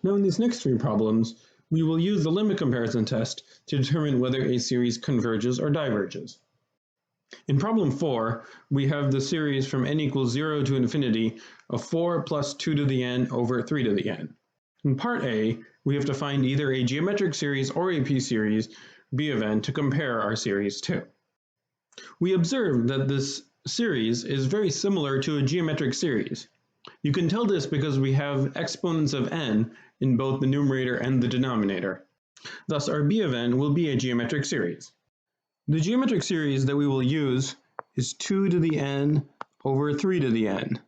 Now in these next three problems, we will use the limit comparison test to determine whether a series converges or diverges. In problem 4, we have the series from n equals 0 to infinity of 4 plus 2 to the n over 3 to the n. In part A, we have to find either a geometric series or a p-series b of n to compare our series to. We observe that this series is very similar to a geometric series. You can tell this because we have exponents of n in both the numerator and the denominator. Thus, our b of n will be a geometric series. The geometric series that we will use is 2 to the n over 3 to the n,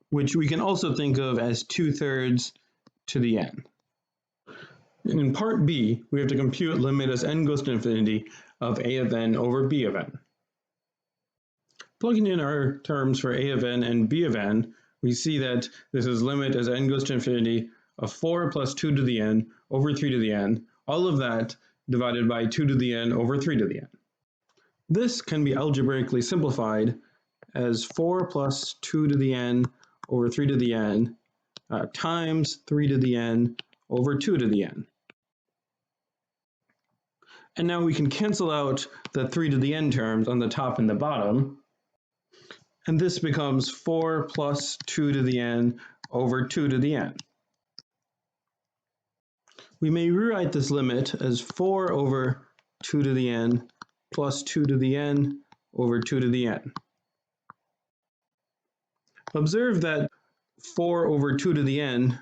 which we can also think of as 2/3 to the n. And in part B, we have to compute limit as n goes to infinity of a of n over b of n. Plugging in our terms for a of n and b of n, we see that this is limit as n goes to infinity of 4 plus 2 to the n over 3 to the n, all of that divided by 2 to the n over 3 to the n. This can be algebraically simplified as 4 plus 2 to the n over 3 to the n times 3 to the n over 2 to the n. And now we can cancel out the 3 to the n terms on the top and the bottom, and this becomes 4 plus 2 to the n over 2 to the n. We may rewrite this limit as 4 over 2 to the n plus 2 to the n over 2 to the n. Observe that 4 over 2 to the n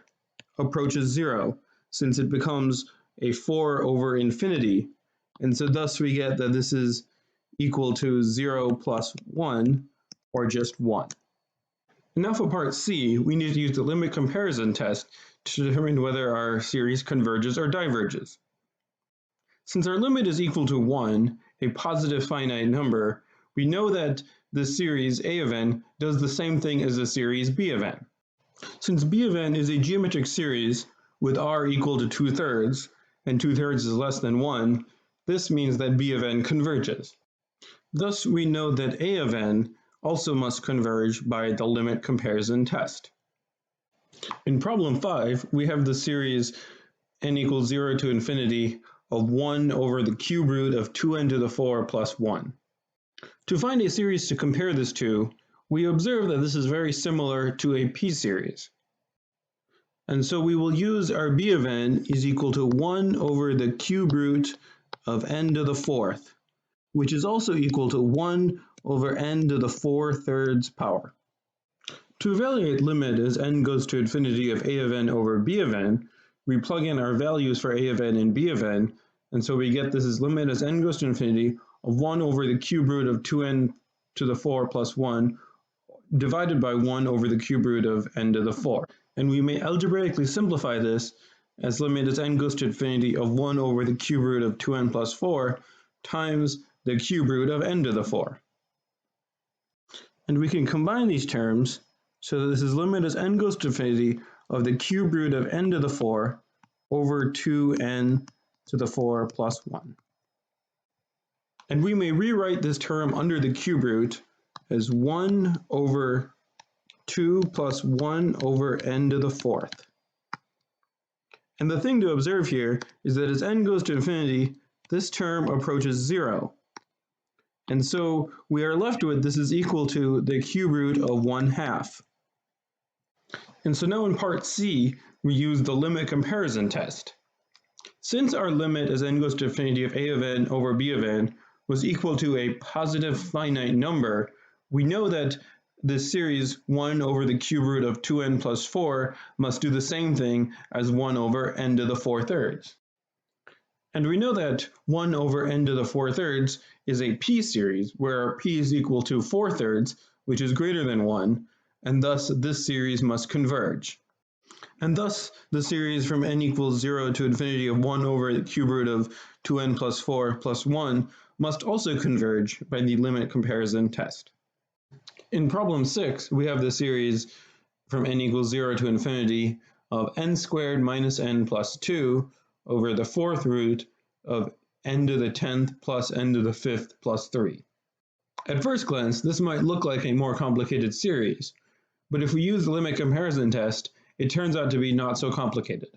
approaches 0, since it becomes a 4 over infinity, and so thus we get that this is equal to 0 plus 1, or just 1. And now for part C, we need to use the limit comparison test to determine whether our series converges or diverges. Since our limit is equal to 1, a positive finite number, we know that the series a of n does the same thing as the series b of n. Since b of n is a geometric series with r equal to 2/3, and 2/3 is less than 1, this means that b of n converges. Thus we know that a of n also must converge by the limit comparison test. In problem 5, we have the series n equals 0 to infinity of 1 over the cube root of 2n to the 4 plus 1. To find a series to compare this to, we observe that this is very similar to a p-series. And so we will use our b of n is equal to 1 over the cube root of n to the 4th, which is also equal to 1 over n to the 4/3 power. To evaluate limit as n goes to infinity of a of n over b of n, we plug in our values for a of n and b of n, and so we get this is limit as n goes to infinity of 1 over the cube root of 2n to the 4 plus 1 divided by 1 over the cube root of n to the 4. And we may algebraically simplify this as limit as n goes to infinity of 1 over the cube root of 2n plus 4 times the cube root of n to the 4. And we can combine these terms so that this is limit as n goes to infinity of the cube root of n to the 4 over 2n to the 4 plus 1. And we may rewrite this term under the cube root as 1 over 2 plus 1 over n to the 4th. And the thing to observe here is that as n goes to infinity, this term approaches 0. And so we are left with this is equal to the cube root of 1/2. And so now in part C, we use the limit comparison test. Since our limit as n goes to infinity of a of n over b of n was equal to a positive finite number, we know that this series 1 over the cube root of 2n plus 4 must do the same thing as 1 over n to the 4/3. And we know that 1 over n to the 4/3 is a p-series, where p is equal to 4/3, which is greater than 1, and thus this series must converge. And thus the series from n equals 0 to infinity of 1 over the cube root of 2n plus 4 plus 1 must also converge by the limit comparison test. In problem 6, we have the series from n equals 0 to infinity of n squared minus n plus 2 over the 4th root of n to the 10th plus n to the 5th plus 3. At first glance, this might look like a more complicated series, but if we use the limit comparison test, it turns out to be not so complicated.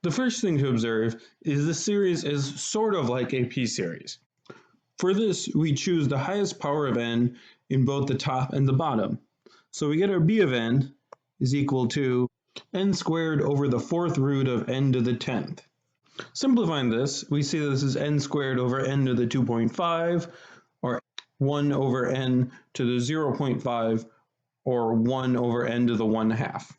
The first thing to observe is the series is sort of like a p-series. For this, we choose the highest power of n in both the top and the bottom. So we get our b of n is equal to n squared over the fourth root of n to the 10th. Simplifying this, we see this is n squared over n to the 2.5, or 1 over n to the 0.5, or 1 over n to the 1/2.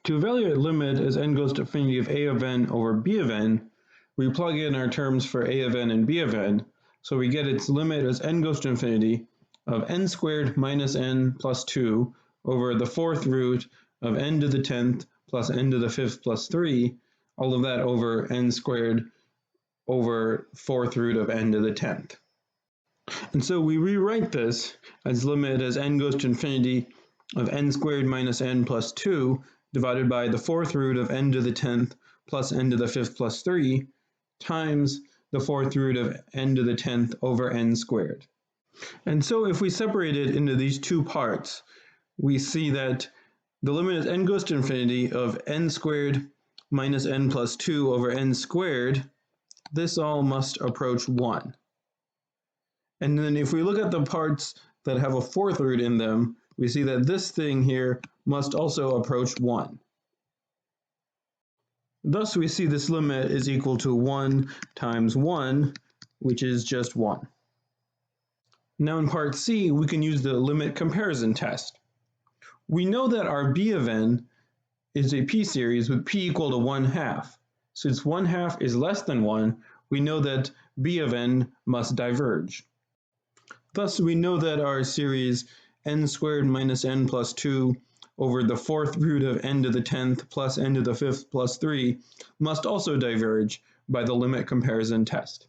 To evaluate limit as n goes to infinity of a of n over b of n, we plug in our terms for a of n and b of n, so we get its limit as n goes to infinity of n squared minus n plus 2 over the fourth root of n to the 10th plus n to the 5th plus 3, all of that over n squared over fourth root of n to the 10th. And so we rewrite this as limit as n goes to infinity of n squared minus n plus 2 divided by the fourth root of n to the 10th plus n to the 5th plus 3 times the fourth root of n to the 10th over n squared. And so if we separate it into these two parts, we see that the limit as n goes to infinity of n squared minus n plus 2 over n squared, this all must approach 1. And then if we look at the parts that have a fourth root in them, we see that this thing here must also approach 1. Thus we see this limit is equal to 1 times 1, which is just 1. Now in part C, we can use the limit comparison test. We know that our b of n is a p-series with p equal to 1/2. Since 1/2 is less than 1, we know that b of n must diverge. Thus we know that our series n squared minus n plus 2 over the fourth root of n to the 10th plus n to the 5th plus 3 must also diverge by the limit comparison test.